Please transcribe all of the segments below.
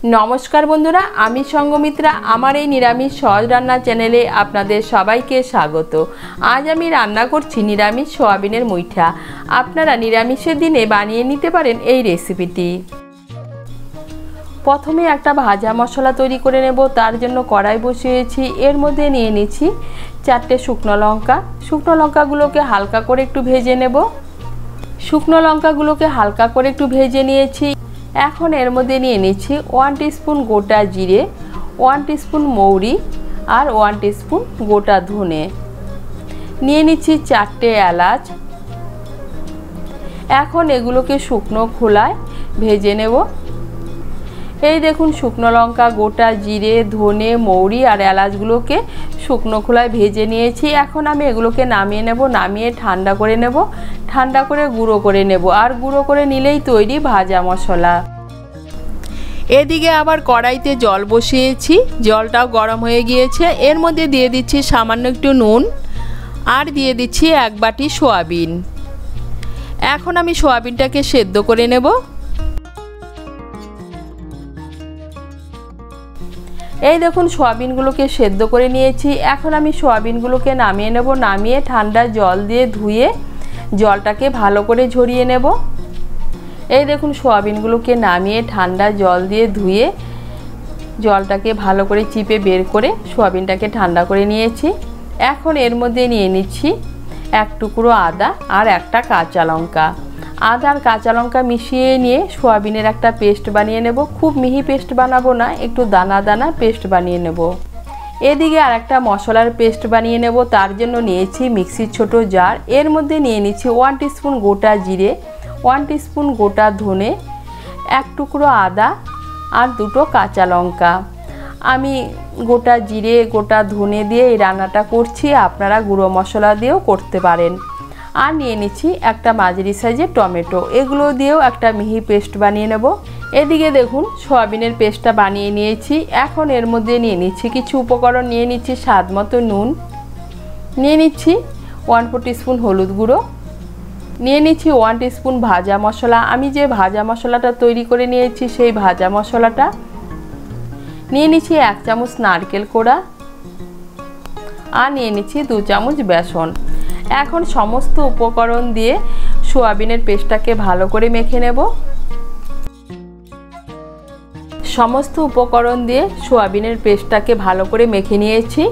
नमस्कार बंधुरा आमी संगमित्रा आमार এই निरामिष सहज रान्ना चैनेले आपनादेर सबाइके स्वागत। आज आमी रान्ना करछि निरामिष सोयाबिनेर मुइठा। आपनारा निरामिषेर दिने बानिये निते पारेन এই रेसिपिटी। प्रथमे एकटा भाजा मशला तैरी करे नेब। तार जन्य कड़ाई बसिয়েছি। एर मध्य निये निচ্ছি 4টে शुकनो लंका। शुकनो लंकागुलोके हालका करे एकटु भेजे नेब। शुकनो लंकागुलोके हालका करे एकटु भेजे निয়েছি। এখন এর মধ্যে নিয়ে নিচ্ছি 1 টিস্পুন গোটা জিরে, 1 টিস্পুন মৌরি আর 1 টিস্পুন গোটা ধনে। নিয়ে নিচ্ছি 4টে এলাচ। এখন এগুলোকে শুকনো খোলায় ভেজে নেব। এই দেখুন শুকনো লঙ্কা, গোটা জিরে, ধনে, মৌরি আর এলাচগুলোকে শুকনো খোলায় ভেজে নিয়েছি। এখন আমি এগুলোকে নামিয়ে নেব। নামিয়ে ঠান্ডা করে নেব। ঠান্ডা করে গুঁড়ো করে নেব। আর গুঁড়ো করে নিলেই তৈরি ভাজা মশলা। এদিকে আবার কড়াইতে জল বসিয়েছি। জলটাও গরম হয়ে গিয়েছে। এর মধ্যে দিয়ে দিচ্ছি সামান্য একটু নুন আর দিয়ে দিচ্ছি 1 বাটি সয়াবিন। এখন আমি সয়াবিনটাকে সেদ্ধ করে নেব। এই দেখুন সয়াবিনগুলোকে সেদ্ধ করে নিয়েছি। এখন আমি সয়াবিনগুলোকে নামিয়ে নেব। নামিয়ে ঠান্ডা জল দিয়ে ধুয়ে জলটাকে ভালো করে ঝরিয়ে নেব। এই দেখুন সয়াবিনগুলোকে নামিয়ে ঠান্ডা জল দিয়ে ধুয়ে জলটাকে ভালো করে চিপে বের করে সয়াবিনটাকে ঠান্ডা করে নিয়েছি। এখন এর মধ্যে নিয়ে নিচ্ছি 1 টুকরো আদা আর একটা কাঁচা লঙ্কা। আদা আর কাঁচা লঙ্কা মিশিয়ে নিয়ে সয়াবিনের একটা পেস্ট বানিয়ে নেব। খুব মিহি পেস্ট বানাবো না, একটু দানা দানা পেস্ট বানিয়ে নেব। এদিকে আর একটা মশলার পেস্ট বানিয়ে নেব। তার জন্য নিয়েছি মিক্সির ছোট জার। এর মধ্যে নিয়ে নিচ্ছি 1 টিস্পুন গোটা জিরে, 1 টিস্পুন গোটা ধনে, 1 টুকরো আদা আর 2টো কাঁচা লঙ্কা। আমি গোটা জিরে গোটা ধনে দিয়ে এই রান্নাটা করছি। আপনারা গুঁড়ো মশলা দিয়েও করতে পারেন। আর নিয়ে নিচ্ছি একটা মাঝারি সাইজের টমেটো। এগুলো দিয়েও একটা মিহি পেস্ট বানিয়ে নেব। এদিকে দেখুন সয়াবিনের পেস্টটা বানিয়ে নিয়েছি। এখন এর মধ্যে নিয়ে নিচ্ছি কিছু উপকরণ। নিয়ে নিচ্ছি স্বাদ মতো নুন, নিয়ে নিচ্ছি 1/4 টিস্পুন হলুদ গুঁড়ো, নিয়ে নিচ্ছি 1 টিস্পুন ভাজা মশলা। আমি যে ভাজা মশলাটা তৈরি করে নিয়েছি সেই ভাজা মশলাটা। নিয়ে নিচ্ছি 1 চামচ নারকেল কোড়া আর নিয়ে নিচ্ছি 2 চামচ বেসন। এখন সমস্ত উপকরণ দিয়ে সয়াবিনের পেস্টটাকে ভালো করে মেখে নেব। সমস্ত উপকরণ দিয়ে সয়াবিনের পেস্টটাকে ভালো করে মেখে নিয়েছি।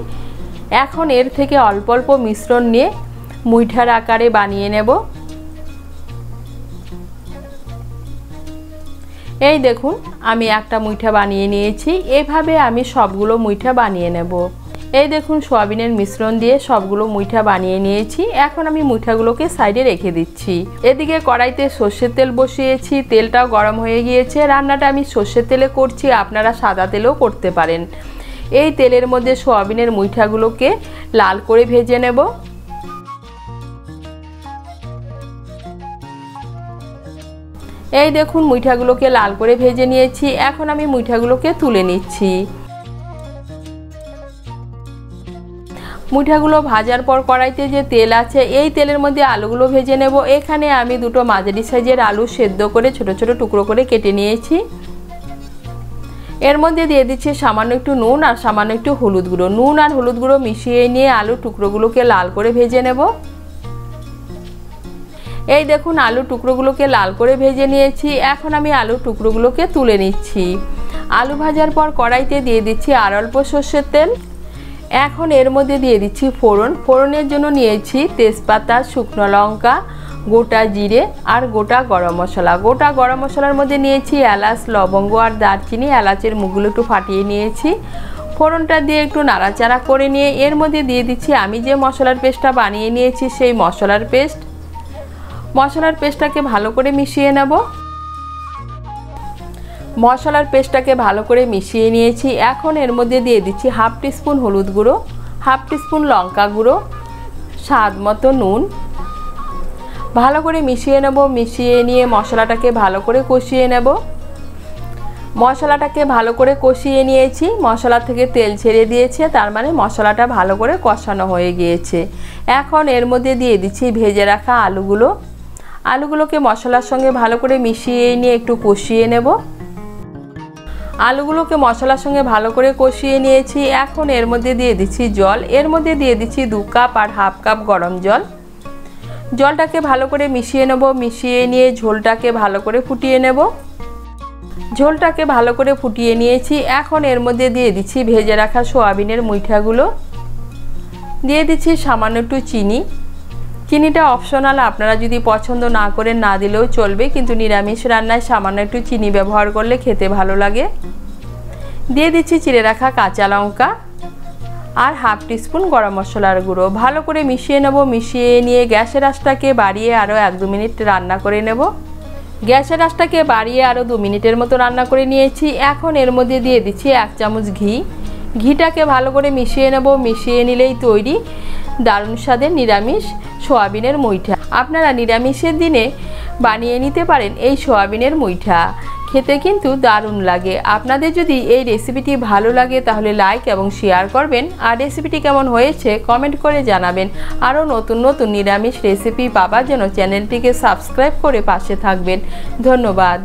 এখন এর থেকে অল্প অল্প মিশ্রণ নিয়ে মুইঠার আকারে বানিয়ে নেব। এই দেখুন আমি একটা মুইঠা বানিয়ে নিয়েছি। এভাবে আমি সবগুলো মুইঠা বানিয়ে নেব। এই দেখুন সয়াবিনের মিশ্রণ দিয়ে সবগুলো মুইঠা বানিয়ে নিয়েছি। এখন আমি মুইঠাগুলোকে সাইডে রেখে দিচ্ছি। এদিকে কড়াইতে সর্ষের তেল বসিয়েছি। তেলটাও গরম হয়ে গিয়েছে। রান্নাটা আমি সর্ষের তেলে করছি, আপনারা সাদা তেলেও করতে পারেন। এই তেলের মধ্যে সয়াবিনের মুইঠাগুলোকে লাল করে ভেজে নেব। এই দেখুন মুইঠাগুলোকে লাল করে ভেজে নিয়েছি। এখন আমি মুইঠাগুলোকে তুলে নিচ্ছি। মুইঠাগুলো ভাজার পর কড়াইতে যে তেল আছে এই তেলের মধ্যে আলুগুলো ভেজে নেব। এখানে আমি 2টো মাঝারি সাইজের আলু সেদ্ধ করে ছোট ছোট টুকরো করে কেটে নিয়েছি। এর মধ্যে দিয়ে দিচ্ছি সামান্য একটু নুন আর সামান্য একটু হলুদ গুঁড়ো। নুন আর হলুদ গুঁড়ো মিশিয়ে নিয়ে আলু টুকরোগুলোকে লাল করে ভেজে নেব। এই দেখুন আলু টুকরোগুলোকে লাল করে ভেজে নিয়েছি। এখন আমি আলু টুকরোগুলোকে তুলে নিচ্ছি। আলু ভাজার পর কড়াইতে দিয়ে দিচ্ছি আর অল্প সর্ষের তেল। এখন এর মধ্যে দিয়ে দিচ্ছি ফোড়ন। ফোড়নের জন্য নিয়েছি তেজপাতা, শুকনো লঙ্কা, গোটা জিরে আর গোটা গরম মশলা। গোটা গরম মশলার মধ্যে নিয়েছি এলাচ, লবঙ্গ আর দারচিনি। এলাচের মুখগুলো একটু ফাটিয়ে নিয়েছি। ফোড়নটা দিয়ে একটু নাড়াচাড়া করে নিয়ে এর মধ্যে দিয়ে দিচ্ছি আমি যে মশলার পেস্টটা বানিয়ে নিয়েছি সেই মশলার পেস্ট। মশলার পেস্টটাকে ভালো করে মিশিয়ে নেব। মশলার পেস্টটাকে ভালো করে মিশিয়ে নিয়েছি। এখন এর মধ্যে দিয়ে দিচ্ছি 1/2 টিস্পুন হলুদ গুঁড়ো, 1/2 টিস্পুন লঙ্কা গুঁড়ো, স্বাদ মতো নুন। ভালো করে মিশিয়ে নেব। মিশিয়ে নিয়ে মশলাটাকে ভালো করে কষিয়ে নেব। মশলাটাকে ভালো করে কষিয়ে নিয়েছি। মশলা থেকে তেল ছেড়ে দিয়েছে, তার মানে মশলাটা ভালো করে কষানো হয়ে গিয়েছে। এখন এর মধ্যে দিয়ে দিচ্ছি ভেজে রাখা আলুগুলো। আলুগুলোকে মশলার সঙ্গে ভালো করে মিশিয়ে নিয়ে একটু কষিয়ে নেব। আলুগুলোকে মশলার সঙ্গে ভালো করে কষিয়ে নিয়েছি। এখন এর মধ্যে দিয়ে দিচ্ছি জল। এর মধ্যে দিয়ে দিচ্ছি 2 কাপ আর হাফ কাপ গরম জল। জলটাকে ভালো করে মিশিয়ে নেব। মিশিয়ে নিয়ে ঝোলটাকে ভালো করে ফুটিয়ে নেব। ঝোলটাকে ভালো করে ফুটিয়ে নিয়েছি। এখন এর মধ্যে দিয়ে দিচ্ছি ভেজে রাখা সয়াবিনের মুইঠাগুলো। দিয়ে দিচ্ছি সামান্য একটু চিনি। চিনিটা অপশনাল, আপনারা যদি পছন্দ না করেন না দিলেও চলবে, কিন্তু নিরামিষ রান্নায় সামান্য একটু চিনি ব্যবহার করলে খেতে ভালো লাগে। দিয়ে দিচ্ছি চিড়ে রাখা কাঁচা লঙ্কা আর হাফ টিস্পুন গরম মশলার গুঁড়ো। ভালো করে মিশিয়ে নেব। মিশিয়ে নিয়ে গ্যাসের আঁচটাকে বাড়িয়ে আরও 1-2 মিনিট রান্না করে নেব। গ্যাসের আঁচটাকে বাড়িয়ে আরও 2 মিনিটের মতো রান্না করে নিয়েছি। এখন এর মধ্যে দিয়ে দিচ্ছি 1 চামচ ঘি। ঘিটাকে ভালো করে মিশিয়ে নেব। মিশিয়ে নিলেই তৈরি দারুণ স্বাদের নিরামিষ সয়াবিনের মুইঠা। আপনারা নিরামিষের দিনে বানিয়ে নিতে পারেন এই সয়াবিনের মুইঠা, খেতে কিন্তু দারুণ লাগে। আপনাদের যদি এই রেসিপিটি ভালো লাগে তাহলে লাইক এবং শেয়ার করবেন, আর রেসিপিটি কেমন হয়েছে কমেন্ট করে জানাবেন। আরও নতুন নতুন নিরামিষ রেসিপি পাবার জন্য চ্যানেলটিকে সাবস্ক্রাইব করে পাশে থাকবেন। ধন্যবাদ।